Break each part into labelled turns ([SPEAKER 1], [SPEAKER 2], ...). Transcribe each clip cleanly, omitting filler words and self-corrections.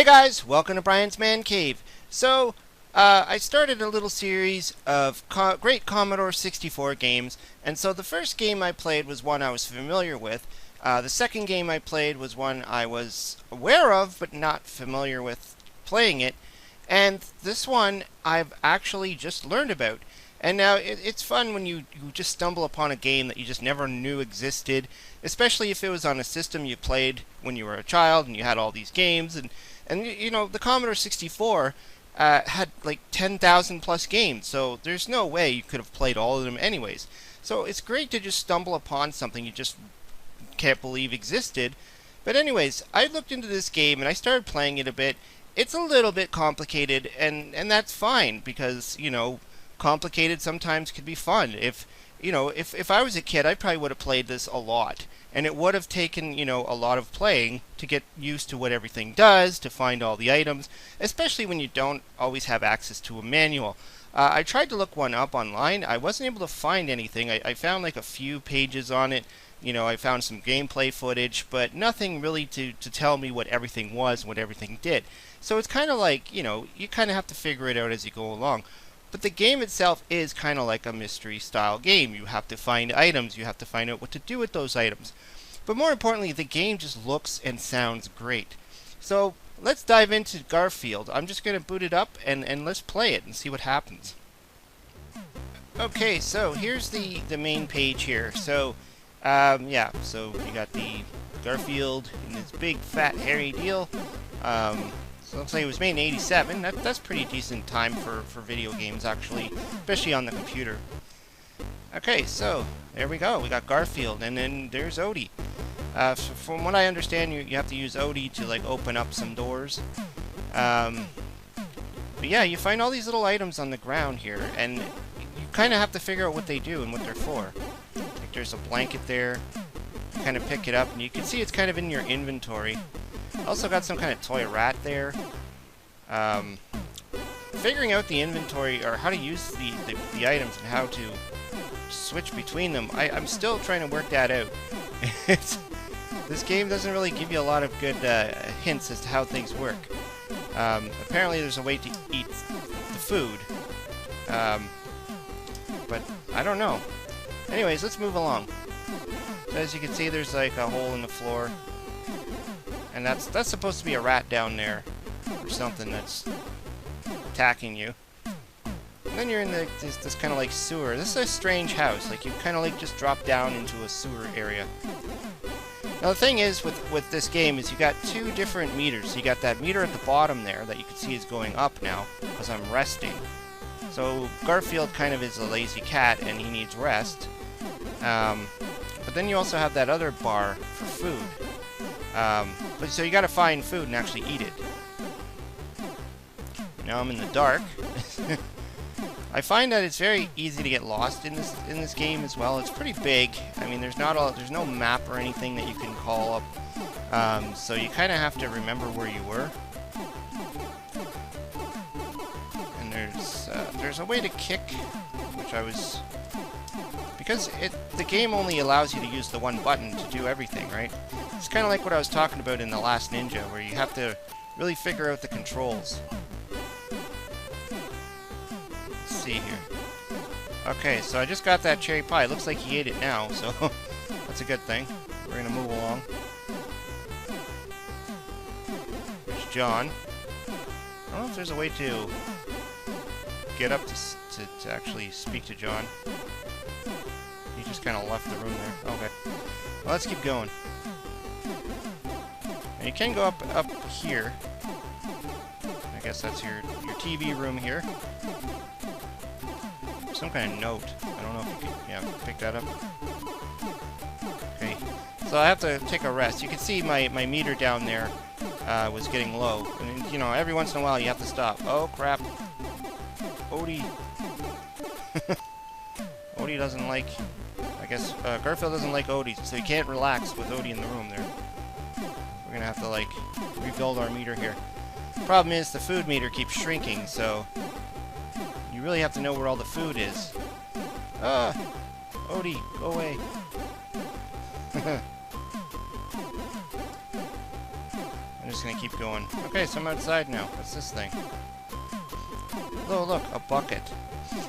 [SPEAKER 1] guys, welcome to Brian's Man Cave. I started a little series of great Commodore 64 games, and so the first game I played was one I was familiar with. The second game I played was one I was aware of, but not familiar with playing it. And this one I've actually just learned about. And now it's fun when you just stumble upon a game that you just never knew existed, especially if it was on a system you played when you were a child and you had all these games. And you know, the Commodore 64 had like 10,000 plus games, so there's no way you could have played all of them anyways. So it's great to just stumble upon something you just can't believe existed. But anyways, I looked into this game and I started playing it a bit. It's a little bit complicated, and that's fine, because, you know, complicated sometimes could be fun. If I was a kid, I probably would have played this a lot, and it would have taken, you know, a lot of playing to get used to what everything does, to find all the items, especially when you don't always have access to a manual. I tried to look one up online. I wasn't able to find anything. I found like a few pages on it. You know, I found some gameplay footage, but nothing really to tell me what everything was and what everything did. So it's kind of like, you know, you kind of have to figure it out as you go along. But the game itself is kind of like a mystery style game. You have to find items, you have to find out what to do with those items. But more importantly, the game just looks and sounds great. So let's dive into Garfield. I'm just going to boot it up and let's play it and see what happens. Okay, so here's the main page here. So yeah, so you got the Garfield in this big fat hairy deal. So it looks like it was made in '87. That's pretty decent time for video games, actually, especially on the computer. Okay, so there we go. We got Garfield, and then there's Odie. So from what I understand, you have to use Odie to like open up some doors. But yeah, you find all these little items on the ground here, and you kind of have to figure out what they do and what they're for. Like there's a blanket there. You kind of pick it up, and you can see it's kind of in your inventory. Also got some kind of toy rat there. Figuring out the inventory, or how to use the items and how to switch between them, I'm still trying to work that out. This game doesn't really give you a lot of good hints as to how things work. Apparently there's a way to eat the food, but I don't know. Anyways, let's move along. So as you can see, there's like a hole in the floor. And that's supposed to be a rat down there, or something that's attacking you. And then you're in this kind of like sewer. This is a strange house. Like you kind of like just drop down into a sewer area. Now the thing is with this game is you got two different meters. You got that meter at the bottom there that you can see is going up now because I'm resting. So Garfield kind of is a lazy cat and he needs rest. But then you also have that other bar for food. But so you gotta find food and actually eat it. Now I'm in the dark. I find that it's very easy to get lost in this game as well. It's pretty big. I mean, there's no map or anything that you can call up. So you kind of have to remember where you were. And there's a way to kick, which I was, because the game only allows you to use the one button to do everything, right? It's kind of like what I was talking about in The Last Ninja, where you have to really figure out the controls. Let's see here. Okay, so I just got that cherry pie. It looks like he ate it now, so that's a good thing. We're gonna move along. There's John. I don't know if there's a way to get up to actually speak to John. He just kind of left the room there. Okay. Well, let's keep going. And you can go up here. I guess that's your TV room here. Some kind of note. I don't know if you can, pick that up. Okay. So I have to take a rest. You can see my meter down there was getting low. And, you know, every once in a while you have to stop. Oh, crap. Odie. Odie doesn't like... I guess Garfield doesn't like Odie, so he can't relax with Odie in the room there. We're gonna have to, like, rebuild our meter here. Problem is, the food meter keeps shrinking, so you really have to know where all the food is. Odie, go away. gonna keep going. Okay, so I'm outside now. What's this thing? Oh, look, a bucket.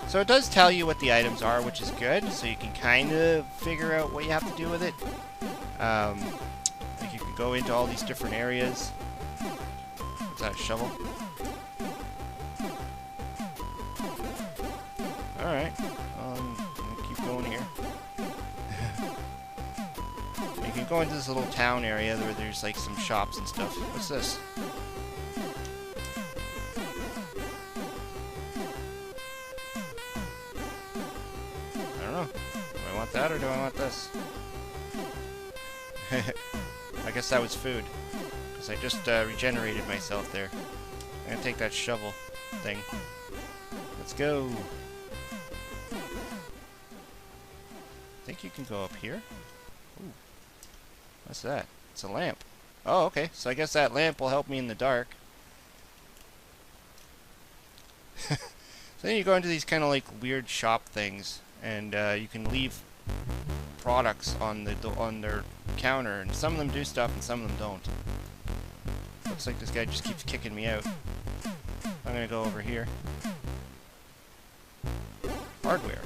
[SPEAKER 1] So it does tell you what the items are, which is good, so you can kind of figure out what you have to do with it. Like you can go into all these different areas. What's that, a shovel? Alright, I'm gonna keep going here. You can go into this little town area where there's like some shops and stuff. What's this? I don't know. Do I want that or do I want this? I guess that was food. Because I just regenerated myself there. I'm gonna take that shovel thing. Let's go. I think you can go up here. Ooh. What's that? It's a lamp. Oh, okay. So I guess that lamp will help me in the dark. So then you go into these kind of like weird shop things, and you can leave products on their counter, and some of them do stuff and some of them don't. Looks like this guy just keeps kicking me out. I'm gonna go over here. Hardware.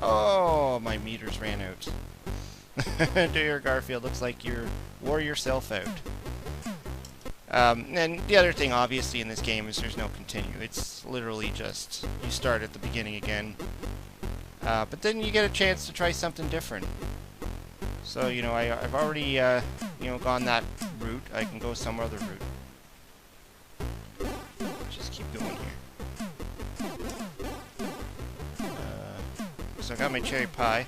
[SPEAKER 1] Oh, my meters ran out. Dear Garfield, looks like you wore yourself out. And the other thing, obviously, in this game is there's no continue. It's literally just you start at the beginning again. But then you get a chance to try something different. So, you know, I've already, you know, gone that route. I can go some other route. Just keep going here. So I got my cherry pie.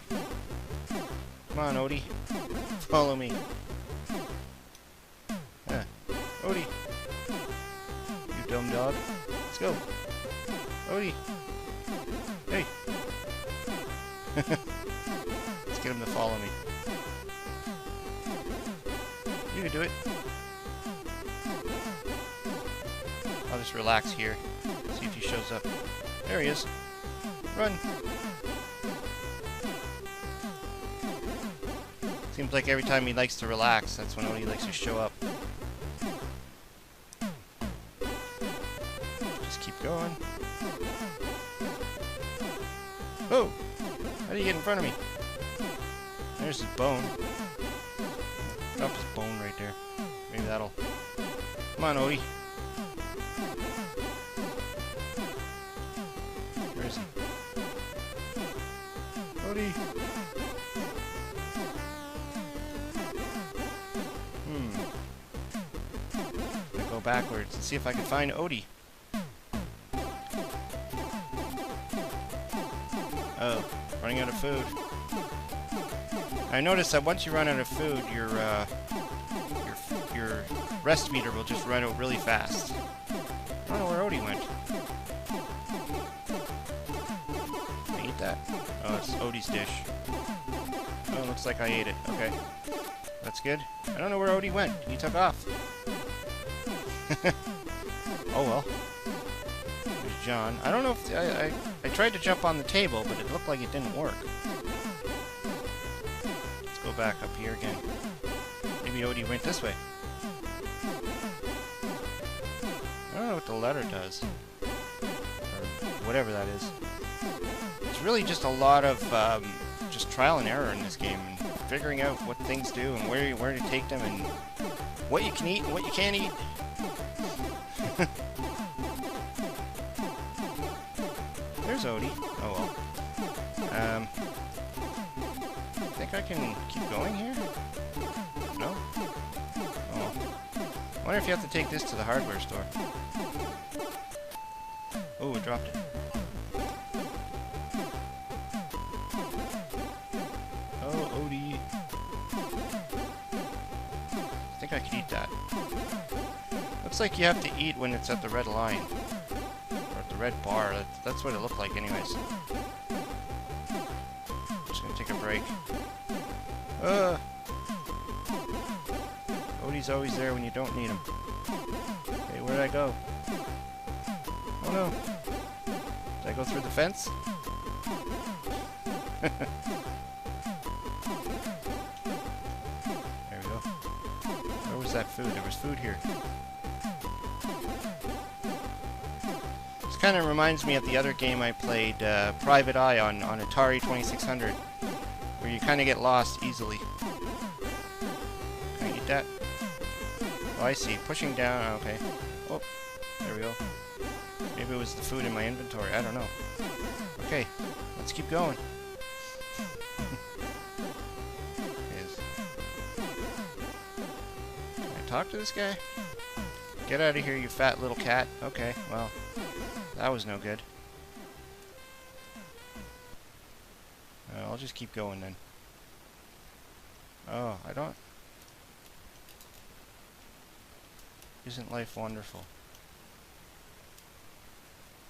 [SPEAKER 1] Come on, Odie. Follow me. Odie. You dumb dog. Let's go. Odie. Hey. Let's get him to follow me. You can do it. I'll just relax here. See if he shows up. There he is. Run. Seems like every time he likes to relax, that's when Odie likes to show up. Just keep going. Oh! How do you get in front of me? There's his bone. Drop his bone right there. Maybe that'll... Come on, Odie. Where is he? Odie! Go backwards and see if I can find Odie. Oh, running out of food. I noticed that once you run out of food, your rest meter will just run out really fast. I don't know where Odie went. Can I eat that? Oh, it's Odie's dish. Oh, looks like I ate it. Okay. That's good. I don't know where Odie went. He took off. Oh well. There's John. I don't know if... I tried to jump on the table, but it looked like it didn't work. Let's go back up here again. Maybe Odie went this way. I don't know what the letter does. Or whatever that is. It's really just a lot of just trial and error in this game. And figuring out what things do and where to take them and what you can eat and what you can't eat. There's Odie. Oh well. I think I can keep going here? No? Oh. I wonder if you have to take this to the hardware store. Oh, it dropped it. Oh, Odie. I think I can eat that. Looks like you have to eat when it's at the red line. Or at the red bar. That's what it looked like anyways. Just gonna take a break. Odie's always there when you don't need him. Okay, where did I go? Oh no. Did I go through the fence? There we go. Where was Where's that food? There was food here. This kind of reminds me of the other game I played, Private Eye on Atari 2600, where you kind of get lost easily. Can I eat that? Oh, I see. Pushing down. Okay. Oh, there we go. Maybe it was the food in my inventory. I don't know. Okay, let's keep going. Can I talk to this guy? Get out of here, you fat little cat. Okay, well, that was no good. I'll just keep going then. Oh, I don't... Isn't life wonderful?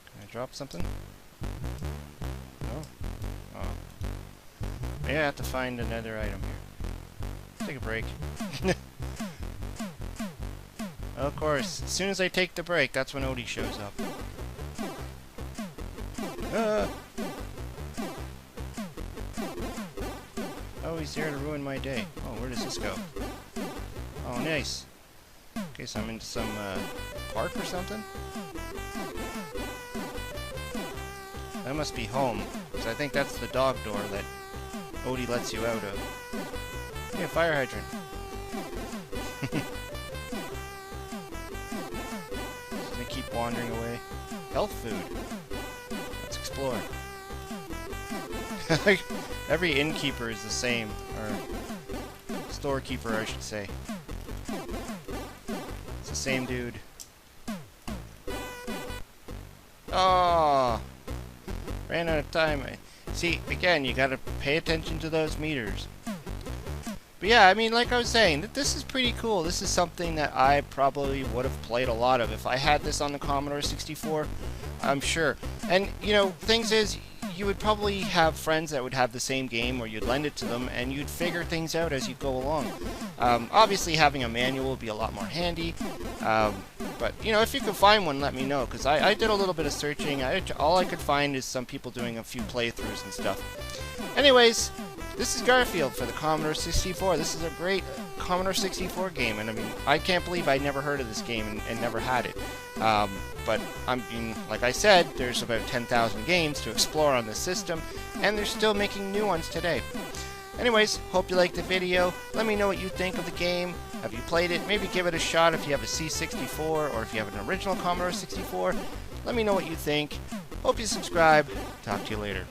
[SPEAKER 1] Can I drop something? No? Oh. Maybe I have to find another item here. Take a break. Of course, as soon as I take the break, that's when Odie shows up. Oh, he's there to ruin my day. Oh, where does this go? Oh, nice. Okay, so I'm into some park or something? That must be home, because I think that's the dog door that Odie lets you out of. Hey, a fire hydrant. Just gonna keep wandering away. Health food. Let's explore. Every innkeeper is the same, or storekeeper, I should say. It's the same dude. Oh, ran out of time. See, again, you gotta pay attention to those meters. But yeah, I mean, like I was saying, this is pretty cool. This is something that I probably would have played a lot of if I had this on the Commodore 64, I'm sure. And, you know, things is, you would probably have friends that would have the same game, or you'd lend it to them, and you'd figure things out as you go along. Obviously, having a manual would be a lot more handy, but, you know, if you could find one, let me know, because I did a little bit of searching. All I could find is some people doing a few playthroughs and stuff. Anyways, this is Garfield for the Commodore 64. This is a great Commodore 64 game, and I mean, I can't believe I'd never heard of this game and never had it. But I mean, like I said, there's about 10,000 games to explore on this system, and they're still making new ones today. Anyways, hope you liked the video. Let me know what you think of the game. Have you played it? Maybe give it a shot if you have a C64, or if you have an original Commodore 64. Let me know what you think. Hope you subscribe. Talk to you later.